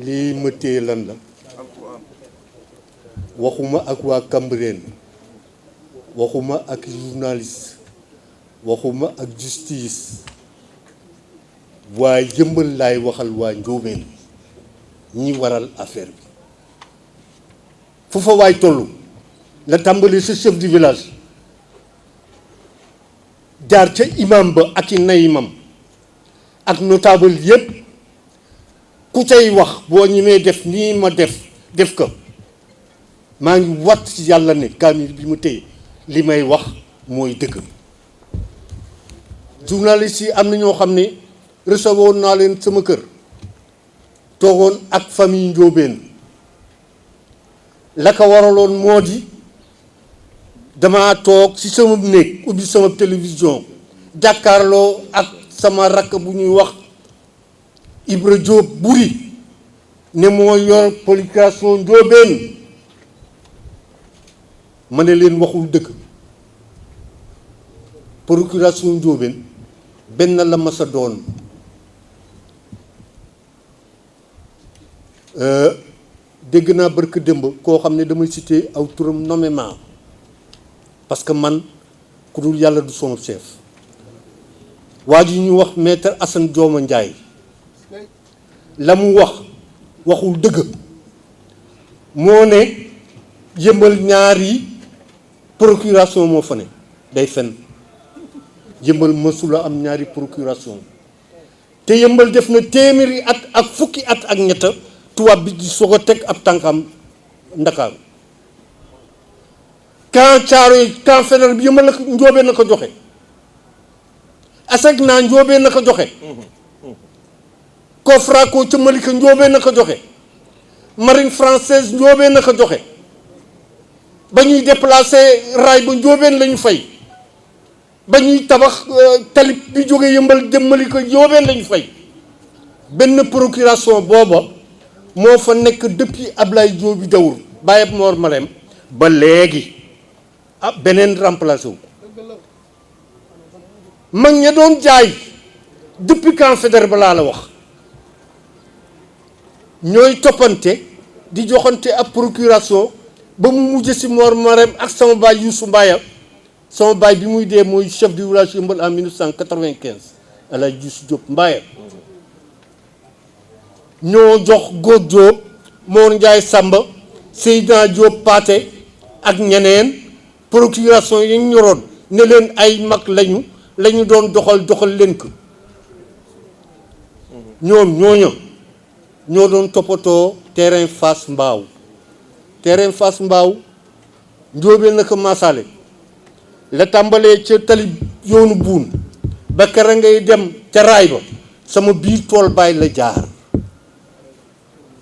lii ma téye lan la waxuma ak waa Cambérène waxuma ak journaliste waxuma ak justice waa Yëmbal laay waxal waa Njóobeen ñi waral affaire bi fu fa waay tollu la tàmbali sa chef du village jaar ca imam ba ak i nayimam ak notable yépp ku cay wax boo ñimee def nii ma def ko maa ngi wat ci yàlla ne kaamil bi mu téye li may wax mooy dëgg. journaliste yi am na ñoo xam ne recevoir naa leen sama kër toogoon ak famille Njóobeen la ko waraloon moo di dama toog ci sama néeg ubbi sama télévision jàkkaarloo ak sama rakk bu ñuy wax Ibra Diop Buri ne moo yor procuration Njóobeen ma ne leen waxul dëgg. procuration Njóobeen benn la ma sa doon dégg naa barke démb koo xam ne damay cité aw turam nommément parce que man ku dul yàlla du sama chef waa ji ñu wax maître Assane Dioma Ndiaye la mu waxul dëgg moo ne Yëmbal ñaari procuration moo fa ne day fen Yëmbal mësula am ñaari procuration te Yëmbal def na téeméeri at ak fukki at ak ñetta tubaab bi di soog a teg ab tànkam Ndakaaru camp Thiaroye camp fédéral bi Yëmbal na ko Njóobeen na ko joxe aseg naa Njóobeen na ko joxe Kofraco ca Malika Njóobeen na ko joxe marine française Njóobeen na ko joxe ba ñuy déplacé raay ba Njóobeen la ñu fay ba ñuy tabax talib bi jógee Yëmbal jëm Malika Njóobeen la ñu fay benn procuration booba moo fa nekk depuis Ablaye Diop bi dawur bàyyeb Mor Marème ba léegi beneen remplacé wu mag ña doon jaay depuis camp fédéral ba laa la wax ñooy toppante di joxante ab procuration ba mu mujj si Mor Marème ak sama baay Youssou Mbaye sama baay bi muy dee mooy chef du village Yëmbal en 1995 El Hadj Youssou Diop Mbaye ñoo jox Góor Diop Mor Ndiaye Samba Seydina Diop Paate ak ñeneen procuration yi ñu ñoroon ne leen ay mag lañu doon doxal leen ko ñoom ñoo doon toppatoo terrain Fass Mbaaw Njóobeen na ko maasaale la tàmbalee ca tali yoonu buun ba kera ngay dem ca raay ba sama biir tool baay la jaar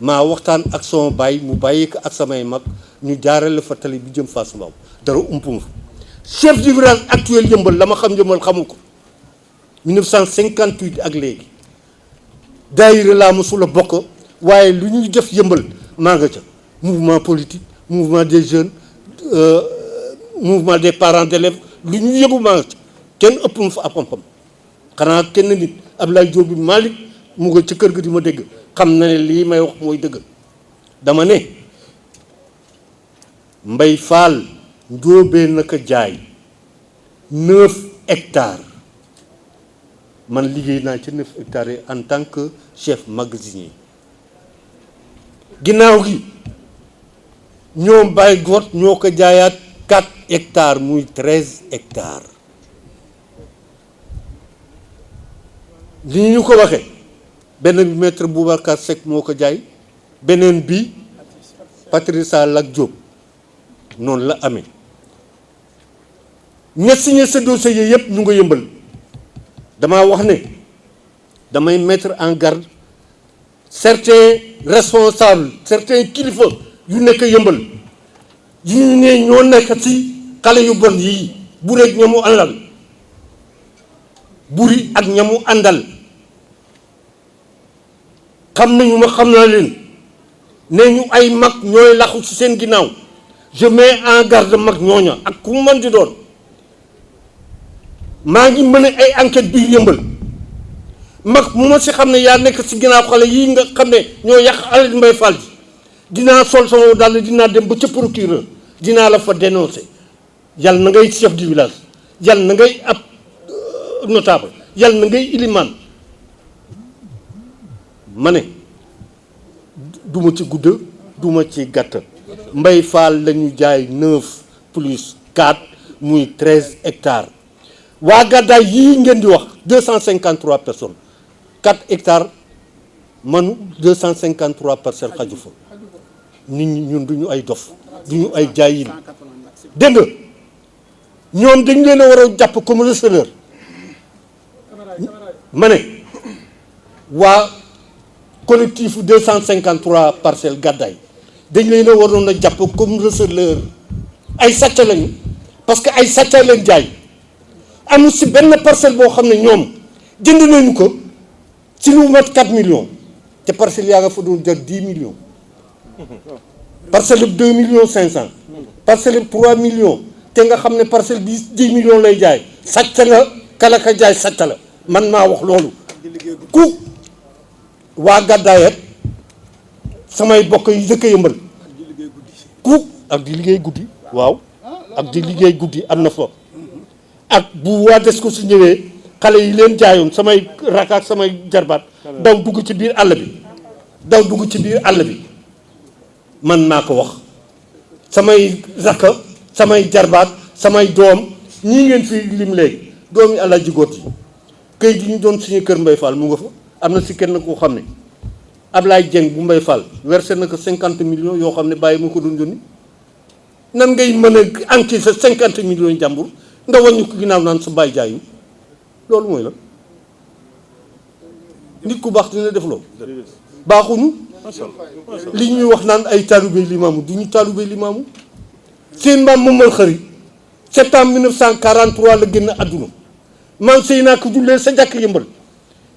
maa waxtaan ak sama baay mu bàyyi ko ak samay mag ñu jaarale fa tali bi jëm Fass Mbaaw dara umpum fa chef du village actuel Yëmbal la ma xam Yëmbal xamu ko 1958 ak léegi daayira laa mosula bokk waaye lu ñuy def Yëmbal maa nga ca mouvement politique mouvement des jeunes mouvement des parents d'élèves lu ñu yëngu maa nga ca kenn ëpp ma fa ab xam-xam xanaa kenn nit Ablaye Diop bi Malick mu nga ca kër ga di ma dégg xam na ne lii may wax mooy dëgg dama ne Mbay Fall Njóobeen na ko jaay 9 hectares man liggéey naa ci 9 hectares yi en tant que chef magasinier ginnaaw gi ñoom Baye Goot ñoo ko jaayaat 4 hectares muy 13 hectares li ñu ko waxee benn bi maître Boubacar Seck moo ko jaay beneen bi Patricia Lac Diop noonu la amee ña signé sa dossier yi yëpp ñu nga Yëmbal damaa wax ne damay mettre en garde certains responsables certains kilifa yu nekk Yëmbal yi ñu ne ñoo nekk ci xale yu bon yii Buri ak ñamu àndal Buri ak ñamu àndal xam nañu ma xam naa leen ne ñu ay mag ñooy laxu ci seen ginnaaw je mets en garde mag ñooña ak ku mën di doon maa ngi mën ay enquête biir Yëmbal mag mu ma si xam ne yaa nekk si ginnaaw xale yii nga xam ne ñoo yàq alal Mbaye Fall ji dinaa sol sama dàll dinaa dem ba ca procureur dinaa la fa dénoncer yàlla na ngay chef du village yàlla na ngay ab notable yàlla na ngay ilimaan ma ne duma ci gudd duma ci gàtt Mbaye Fall la ñu jaay 9 plus 4 muy 13 hectares waa gàddaay yii ngeen di wax 253 personnes 4 hectares manu 253 parcelles xaju fa nit ñi ñun duñu ay dof duñu ay jaayin dégg nga ñoom dañ leen a war a jàpp comme receleur ma ne waa collectif 253 parcelles gàddaay dañ leen a waroon a jàpp comme receleur ay sàcc lañu parce que ay sàcc leen jaay amul si benn parcelle boo xam ne ñoom jënd nañu ko ci lu mat 4 millions te parcelle yaa nga fa doon jar 10 millions parcelle bi 2 millions 500 parcelle bi 3 millions te nga xam ne parcelle bi 10 millions lay jaay sàcc la kala ka jaay sàcc la man maa wax loolu ku waa gàddaayat samay bokk yi dëkk yëmbal ku ak di liggéey guddi waaw ak di liggéey guddi am na fa ak bu waa des ko si ñëwee xale yi leen jaayoon samay rakk ak samay jarbaat daw dugg ci biir àll bi man maa ko wax samay rakk samay jarbaat samay doom ñii ngeen fi lim léegi doomi Alaaji Góor yi këyit yi ñu doon signé kër Mbaye Fall mu nga fa am na si kenn koo xam ne Ablaye Dieng bu Mbaye Fall versé na ko 50 millions yoo xam ne bàyyi ma ko doon yónni nan ngay mën a encaisser 50 millions jàmbur nga wàññi ko ginnaaw naan sa bàyyi jaayu loolu mooy la nit ku baax dina def loolu baaxuñu li ñuy wax naan ay taalibey limaamu du ñu taalibey limaamu seen maam Momar Xëri septembre 1943 la génn àdduna man sëy naa ko jullee sa jàkk yëmbal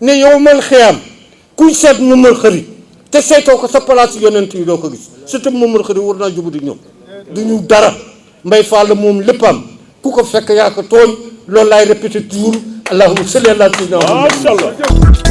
ne yow mal xëyaam kuy seet Momar Xëri te seetoo ko sa place yonent yi doo ko gis surtout Momar Xëri war naa jubati ñoom du ñu dara Mbaye Fall moom léppam ku ko fekk yaa ko tooñ loolu laay répété toujours allahumma salli ala sayyidina Muhammad.